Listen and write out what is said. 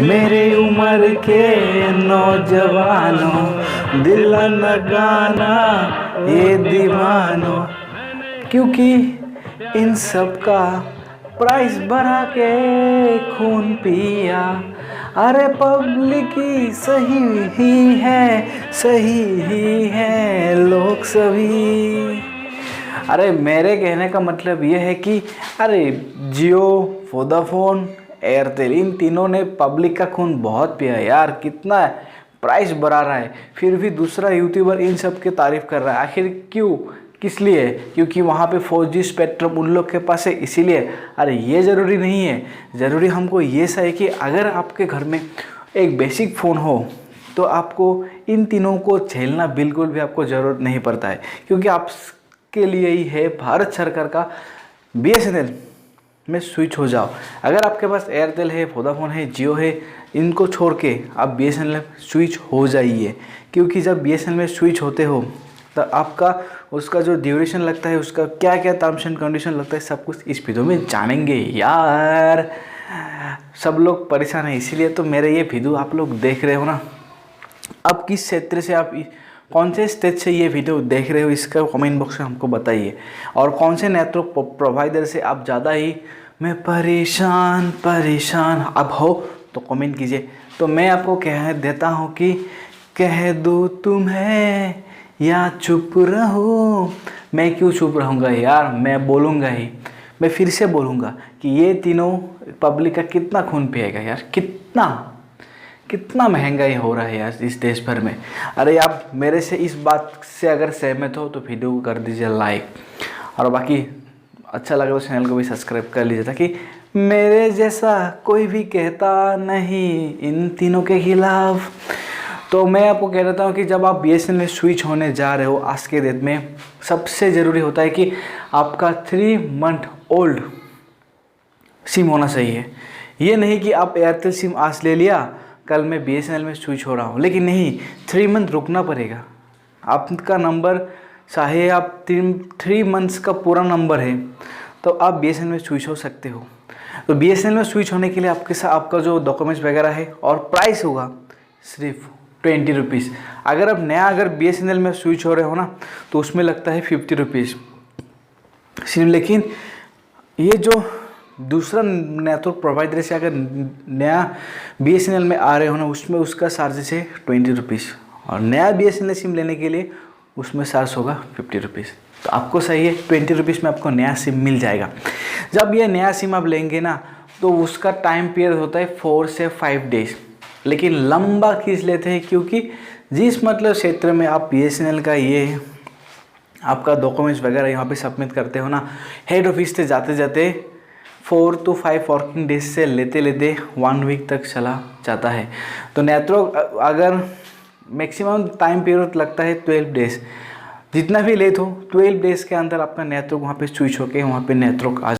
मेरे उम्र के नौजवानों, दिल लगाना ये दीवानों, क्योंकि इन सब का प्राइस बढ़ा के खून पिया। अरे पब्लिक ही सही ही है लोग सभी। अरे मेरे कहने का मतलब ये है कि अरे जियो, वोडाफोन, एयरटेल, इन तीनों ने पब्लिक का खून बहुत पिया है यार। कितना प्राइस बढ़ा रहा है, फिर भी दूसरा यूट्यूबर इन सब की तारीफ कर रहा है। आखिर क्यों, किस लिए? क्योंकि वहाँ पे 4G स्पेक्ट्रम उन लोग के पास है, इसीलिए। अरे ये ज़रूरी नहीं है। ज़रूरी हमको ये सा है कि अगर आपके घर में एक बेसिक फ़ोन हो तो आपको इन तीनों को झेलना बिल्कुल भी आपको ज़रूरत नहीं पड़ता है, क्योंकि आपके लिए ही है भारत सरकार का BSNL में स्विच हो जाओ। अगर आपके पास एयरटेल है, वोडाफोन है, जियो है, इनको छोड़ के आप BSNL में स्विच हो जाइए। क्योंकि जब BSNL में स्विच होते हो तो आपका उसका जो ड्यूरेशन लगता है, उसका क्या क्या टर्म्स एंड कंडीशन लगता है, सब कुछ इस वीडियो में जानेंगे यार। सब लोग परेशान है, इसीलिए तो मेरे ये वीडियो आप लोग देख रहे हो ना। अब किस क्षेत्र से आप, कौन से स्टेट से ये वीडियो देख रहे हो, इसका कमेंट बॉक्स में हमको बताइए। और कौन से नेटवर्क प्रोवाइडर से आप ज़्यादा ही मैं परेशान अब हो तो कमेंट कीजिए। तो मैं आपको कह देता हूँ कि कह दूँ तुम्हें या चुप रहो। मैं क्यों चुप रहूँगा यार, मैं बोलूँगा ही। मैं फिर से बोलूँगा कि ये तीनों पब्लिक का कितना खून पिएगा यार, कितना महंगाई हो रहा है यार इस देश भर में। अरे आप मेरे से इस बात से अगर सहमत हो तो वीडियो को कर दीजिए लाइक, और बाकी अच्छा लगे तो चैनल को भी सब्सक्राइब कर लीजिए, ताकि मेरे जैसा कोई भी कहता नहीं इन तीनों के खिलाफ। तो मैं आपको कह देता हूँ कि जब आप BSNL में स्विच होने जा रहे हो आज के डेट में, सबसे ज़रूरी होता है कि आपका 3 मंथ ओल्ड सिम होना चाहिए। ये नहीं कि आप एयरटेल सिम आज ले लिया, कल मैं BSNL में स्विच हो रहा हूँ, लेकिन नहीं, 3 मंथ रुकना पड़ेगा। आपका नंबर चाहे आप 3 मंथ्स का पूरा नंबर है तो आप BSNL में स्विच हो सकते हो। तो BSNL में स्विच होने के लिए आपके साथ आपका जो डॉक्यूमेंट्स वगैरह है और प्राइस होगा सिर्फ 20 रुपीज़। अगर BSNL में स्विच हो रहे हो ना तो उसमें लगता है 50 रुपीज़ सिर्फ। लेकिन ये जो दूसरा नेटवर्क प्रोवाइडर से अगर नया BSNL में आ रहे हो ना, उसमें उसका चार्जेस है 20 रुपीज़, और नया BSNL सिम लेने के लिए उसमें चार्ज होगा 50 रुपीज़। तो आपको सही है, 20 रुपीज़ में आपको नया सिम मिल जाएगा। जब ये नया सिम आप लेंगे ना तो उसका टाइम पीरियड होता है 4 से 5 डेज, लेकिन लंबा खींच लेते हैं, क्योंकि जिस मतलब क्षेत्र में आप BSNL का ये आपका डॉक्यूमेंट्स वगैरह यहाँ पे सबमिट करते हो ना, हेड ऑफिस से जाते जाते 4 to 5 वर्किंग डेज से लेते 1 वीक तक चला जाता है। तो नेटवर्क अगर मैक्सिमम टाइम पीरियड लगता है 12 डेज, जितना भी लेट हो 12 डेज के अंदर आपका नेटवर्क वहाँ पे स्विच होके वहाँ पे नेटवर्क आ